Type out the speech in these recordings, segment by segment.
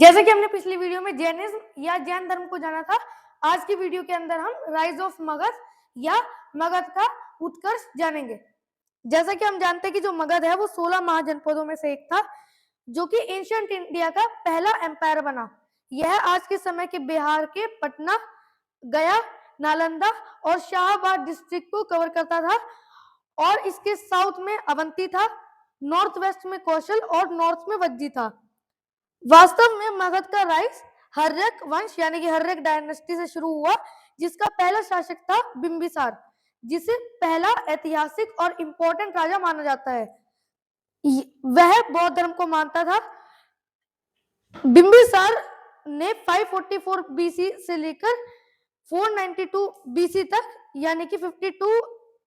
जैसे कि हमने पिछली वीडियो में जैनिज्म या जैन धर्म को जाना था, आज की वीडियो के अंदर हम राइज ऑफ मगध या मगध का उत्कर्ष जानेंगे। जैसा कि हम जानते हैं कि जो मगध है वो 16 महाजनपदों में से एक था, जो कि एंशिएंट इंडिया का पहला एम्पायर बना। यह आज के समय के बिहार के पटना, गया, नालंदा और शाहाबाद डिस्ट्रिक्ट को कवर करता था और इसके साउथ में अवंती था, नॉर्थ वेस्ट में कौशल और नॉर्थ में वज्जी था। वास्तव में मगध का राइज हर्यक वंश यानी कि हर्यक डायनेस्टी से शुरू हुआ, जिसका पहला शासक था बिंबिसार, जिसे पहला ऐतिहासिक और इम्पोर्टेंट राजा माना जाता है। वह बौद्ध धर्म को मानता था। बिंबिसार ने 544 बीसी से लेकर 492 बीसी तक यानी कि 52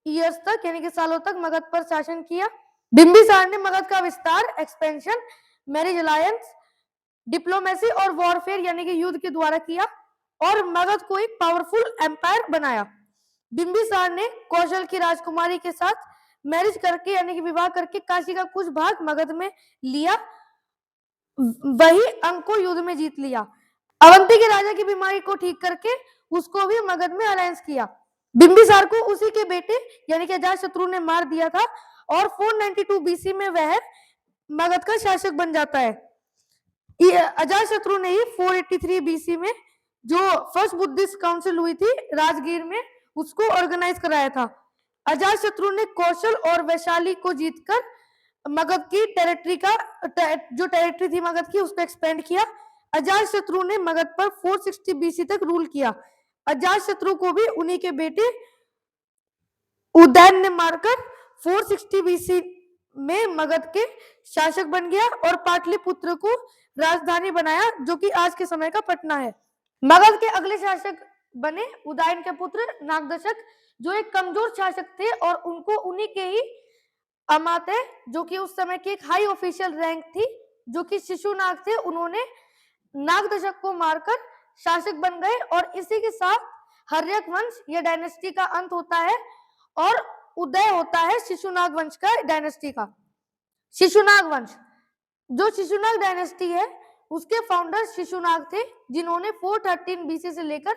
ईयर्स तक यानी कि सालों तक मगध पर शासन किया। बिंबिसार ने मगध का विस्तार, एक्सपेंशन, मैरिज अलायंस, डिप्लोमेसी और वॉरफेयर यानी कि युद्ध के द्वारा किया और मगध को एक पावरफुल एम्पायर बनाया। बिंबिसार ने कौशल की राजकुमारी के साथ मैरिज करके यानी कि विवाह करके काशी का कुछ भाग मगध में लिया, वही अंग को युद्ध में जीत लिया। अवंती के राजा की बीमारी को ठीक करके उसको भी मगध में अलायंस किया। बिंबिसार को उसी के बेटे यानी कि अजातशत्रु ने मार दिया था और 492 बीसी में वह मगध का शासक बन जाता है। अजातशत्रु ने ही 483 बीसी में जो फर्स्ट बुद्धिस्ट काउंसिल हुई थी राजगीर में, उसको ऑर्गेनाइज कराया था। अजातशत्रु ने कौशल और वैशाली को जीतकर मगध की टेरिटरी का जो टेरिटरी थी मगध की उसको एक्सपेंड किया। अजातशत्रु ने मगध पर 460 बीसी तक रूल किया। अजातशत्रु को भी उन्हीं के बेटे उदयन ने मारकर 460 बीसी में मगध के शासक बन गया और पाटलिपुत्र को राजधानी बनाया, जो कि आज के समय का पटना है। मगध के अगले शासक बने उदयन के पुत्र नागदशक, जो एक कमजोर शासक थे और उनको उन्हीं के ही अमात्य, जो कि उस समय की एक हाई ऑफिशियल रैंक थी, जो कि शिशुनाग थे, उन्होंने नागदशक को मारकर शासक बन गए और इसी के साथ हर्यक वंश या डायनेस्टी का अंत होता है और उदय होता है शिशुनाग वंश का, डायनेस्टी का। शिशुनाग वंश, जो शिशुनाग डायनेस्टी है उसके फाउंडर शिशुनाग थे, जिन्होंने 413 बीसी से लेकर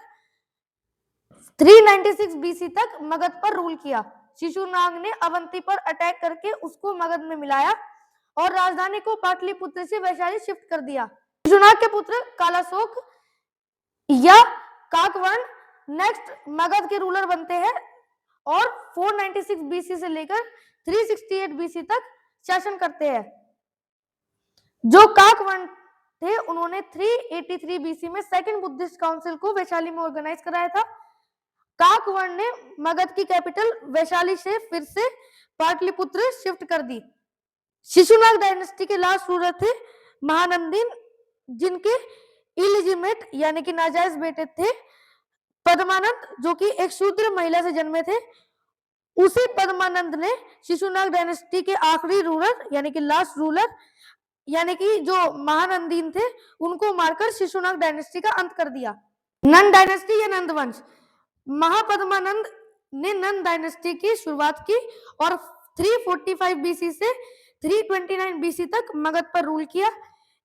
396 बीसी तक मगध पर रूल किया। शिशुनाग ने अवंती पर अटैक करके उसको मगध में मिलाया और राजधानी को पाटलिपुत्र से वैशाली शिफ्ट कर दिया। शिशुनाग के पुत्र कालाशोक या काकवर्ण नेक्स्ट मगध के रूलर बनते हैं और 496 बीसी से लेकर 368 बीसी तक शासन करते हैं। जो काकवर्ण थे उन्होंने 383 बीसी में सेकंड बुद्धिस्ट काउंसिल को वैशाली में ऑर्गेनाइज कराया था। काकवर्ण ने मगध की कैपिटल वैशाली से फिर से पाटलिपुत्र शिफ्ट कर दी। शिशुनाग डायनेस्टी के लास्ट रूलर थे महानंदीन, जिनके इलिजिमेट यानी कि नाजायज बेटे थे पद्मानंद, जो कि एक शूद्र महिला से जन्मे थे। उसी पद्मानंद ने शिशुनाग डायनेस्टी के आखिरी रूलर यानी कि लास्ट रूलर यानी कि जो महानंदीन थे उनको मारकर शिशुनाग डायनेस्टी का अंत कर दिया। नंद डायनेस्टी या नंद वंश, महापद्मानंद ने नंद डायनेस्टी की शुरुआत की और 345 बीसी से 329 बीसी तक मगध पर रूल किया।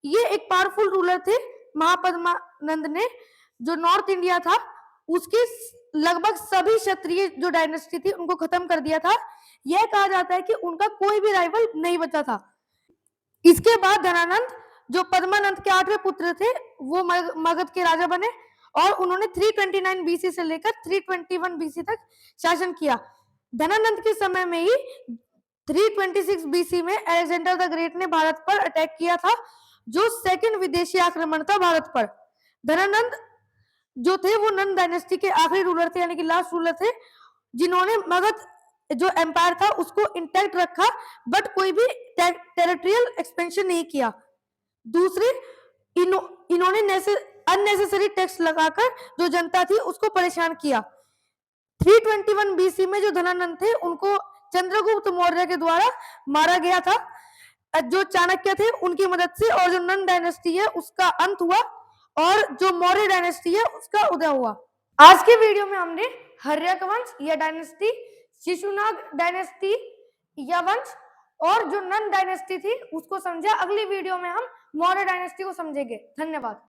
ये एक पावरफुल रूलर थे। महापद्मानंद ने जो नॉर्थ इंडिया था उसकी लगभग सभी क्षत्रिय जो डायनेस्टी थी उनको खत्म कर दिया था। यह कहा जाता है कि उनका कोई भी राइवल नहीं बचा था। इसके बाद धनानंद, जो पद्मानंद के 8वें पुत्र थे, वो मगध के राजा बने और उन्होंने 329 बीसी से लेकर 321 बीसी तक शासन किया। धनानंद के समय में ही 326 बीसी में अलेक्जेंडर द ग्रेट ने भारत पर अटैक किया था, जो सेकंड विदेशी आक्रमण था भारत पर। धनानंद जो थे वो नंद डायनेस्टी के आखिरी रूलर थे यानी कि लास्ट रूलर थे, जिन्होंने मगध जो एम्पायर था उसको इंटैक्ट रखा, बट कोई भी टेरिटोरियल एक्सपेंशन नहीं किया। दूसरे, इन्होंने अननेसेसरी टैक्स लगाकर जो जनता थी उसको परेशान किया। 321 बीसी में जो धनानंद थे उनको चंद्रगुप्त मौर्य के द्वारा मारा गया था, जो चाणक्य थे उनकी मदद से, और जो नंद डायनेस्टी है उसका अंत हुआ और जो मौर्य डायनेस्टी है उसका उदय हुआ। आज की वीडियो में हमने हर्यक वंश या डायनेस्टी, शिशुनाग डायनेस्टी या वंश और जो नंद डायनेस्टी थी उसको समझा। अगली वीडियो में हम मौर्य डायनेस्टी को समझेंगे। धन्यवाद।